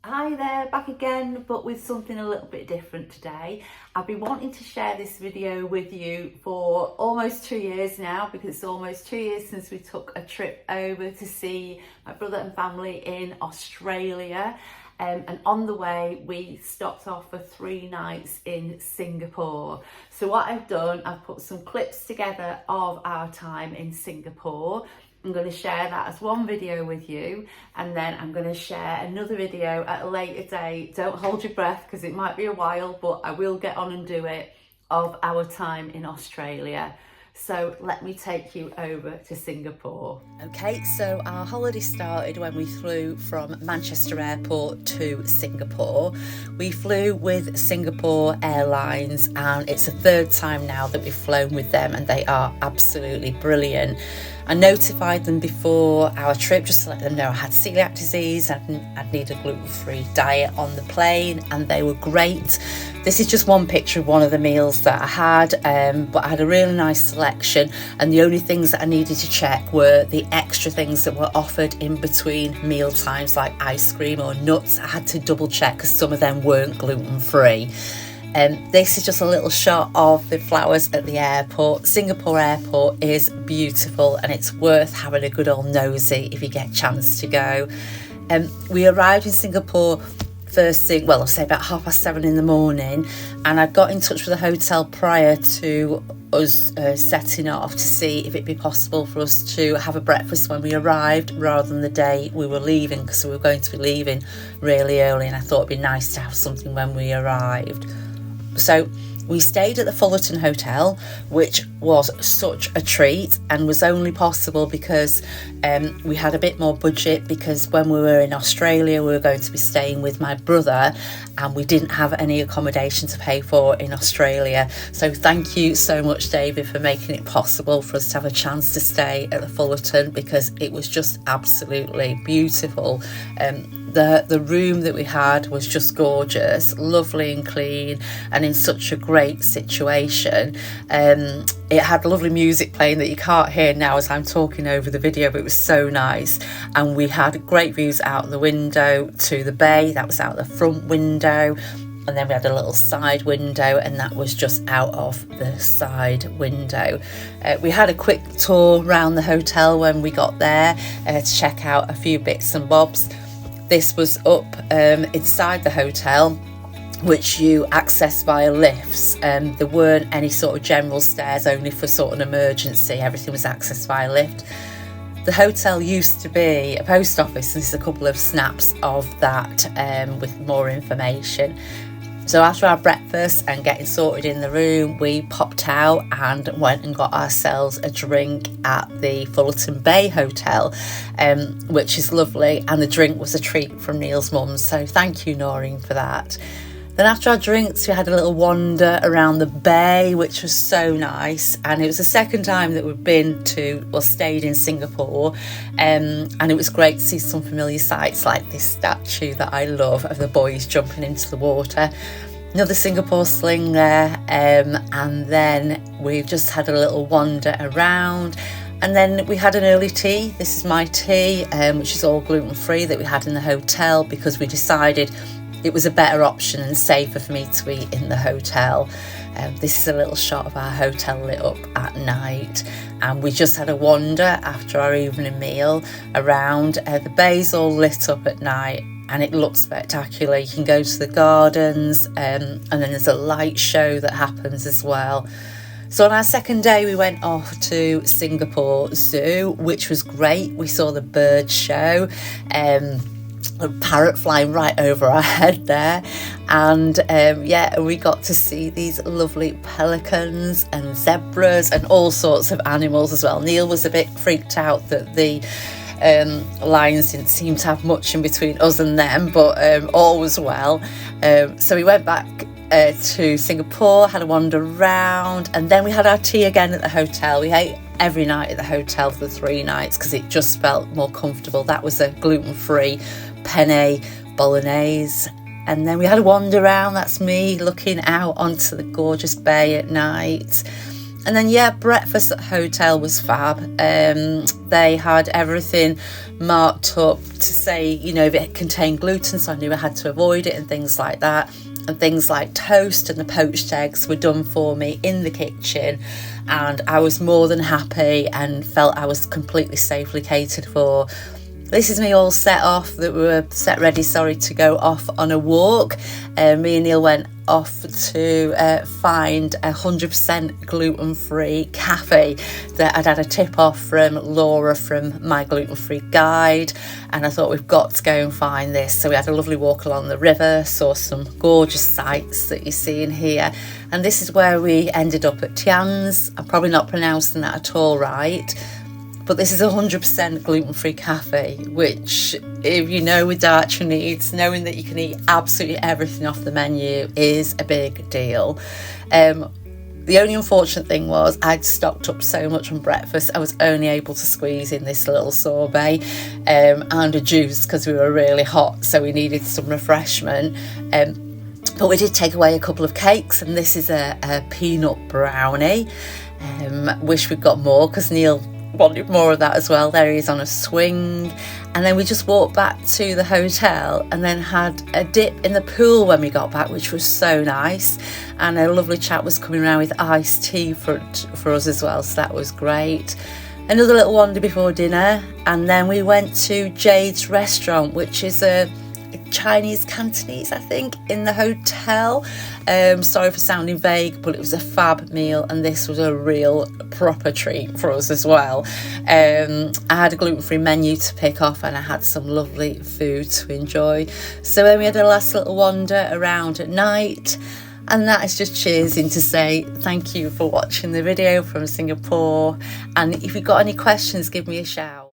Hi there, back again, but with something a little bit different today. I've been wanting to share this video with you for almost 2 years now, because it's almost 2 years since we took a trip over to see my brother and family in Australia. And on the way, we stopped off for 3 nights in Singapore. So what I've done, I've put some clips together of our time in Singapore. I'm going to share that as one video with you, and then I'm going to share another video at a later date. Don't hold your breath because it might be a while, but I will get on and do it, of our time in Australia. So let me take you over to Singapore. Okay, so our holiday started when we flew from Manchester Airport to Singapore. We flew with Singapore Airlines, and it's the third time now that we've flown with them, and they are absolutely brilliant. I notified them before our trip just to let them know I had celiac disease and I'd need a gluten-free diet on the plane, and they were great. This is just one picture of one of the meals that I had, but I had a really nice selection, and the only things that I needed to check were the extra things that were offered in between meal times, like ice cream or nuts. I had to double check because some of them weren't gluten-free. This is just a little shot of the flowers at the airport. Singapore Airport is beautiful, and it's worth having a good old nosy if you get a chance to go. We arrived in Singapore first thing, well, I'll say about 7:30 in the morning, and I got in touch with the hotel prior to us setting off to see if it'd be possible for us to have a breakfast when we arrived rather than the day we were leaving, because we were going to be leaving really early, and I thought it'd be nice to have something when we arrived. So we stayed at the Fullerton Hotel, which was such a treat, and was only possible because we had a bit more budget, because when we were in Australia we were going to be staying with my brother, and we didn't have any accommodation to pay for in Australia. So thank you so much, David, for making it possible for us to have a chance to stay at the Fullerton, because it was just absolutely beautiful. The room that we had was just gorgeous, lovely and clean, and in such a great situation. It had lovely music playing that you can't hear now as I'm talking over the video, but it was so nice. And we had great views out the window to the bay. That was out the front window. And then we had a little side window, and that was just out of the side window. We had a quick tour around the hotel when we got there to check out a few bits and bobs. This was up inside the hotel, which you access via lifts. There weren't any sort of general stairs, only for sort of an emergency. Everything was accessed via lift. The hotel used to be a post office, and there's a couple of snaps of that with more information. So after our breakfast and getting sorted in the room, we popped out and went and got ourselves a drink at the Fullerton Bay Hotel, which is lovely, and the drink was a treat from Neil's mum, so thank you, Noreen, for that. Then after our drinks, we had a little wander around the bay, which was so nice. And it was the second time that we've stayed in Singapore. And it was great to see some familiar sights, like this statue that I love of the boys jumping into the water. Another Singapore sling there. And then we just had a little wander around. And then we had an early tea. This is my tea, which is all gluten-free, that we had in the hotel, because we decided it was a better option and safer for me to eat in the hotel. This is a little shot of our hotel lit up at night, and we just had a wander after our evening meal around. The bay's all lit up at night, and it looks spectacular. You can go to the gardens, and then there's a light show that happens as well. So on our second day, we went off to Singapore Zoo, which was great. We saw the bird show, a parrot flying right over our head there, and we got to see these lovely pelicans and zebras and all sorts of animals as well. Neil was a bit freaked out that the lions didn't seem to have much in between us and them, but all was well. So we went back to Singapore, had a wander around, and then we had our tea again at the hotel. We ate every night at the hotel for the 3 nights because it just felt more comfortable. That was a gluten-free penne bolognese. And then we had a wander around. That's me looking out onto the gorgeous bay at night. And then yeah, breakfast at the hotel was fab. They had everything marked up to say, you know, if it contained gluten, so I knew I had to avoid it and things like that. And things like toast and the poached eggs were done for me in the kitchen, and I was more than happy and felt I was completely safely catered for. This is me all set off, that we were set ready, to go off on a walk. Me and Neil went off to find a 100% gluten-free cafe that I'd had a tip off from Laura from my gluten-free guide, and I thought we've got to go and find this. So we had a lovely walk along the river, saw some gorgeous sights that you see in here, and this is where we ended up at Tian's. I'm probably not pronouncing that at all right, but this is a 100% gluten-free cafe, which, if you know with dietary needs, knowing that you can eat absolutely everything off the menu is a big deal. The only unfortunate thing was I'd stocked up so much on breakfast, I was only able to squeeze in this little sorbet and a juice because we were really hot, so we needed some refreshment. But we did take away a couple of cakes, and this is a peanut brownie. Wish we'd got more because Neil wanted more of that as well. There he is on a swing. And then we just walked back to the hotel and then had a dip in the pool when we got back, which was so nice. And a lovely chap was coming around with iced tea for us as well, so that was great. Another little wander before dinner, and then we went to Jade's restaurant, which is a Chinese Cantonese, I think, in the hotel. Sorry for sounding vague, but it was a fab meal, and this was a real proper treat for us as well. I had a gluten-free menu to pick off, and I had some lovely food to enjoy. So then we had a last little wander around at night, and that is just cheersing to say thank you for watching the video from Singapore, and if you've got any questions, give me a shout.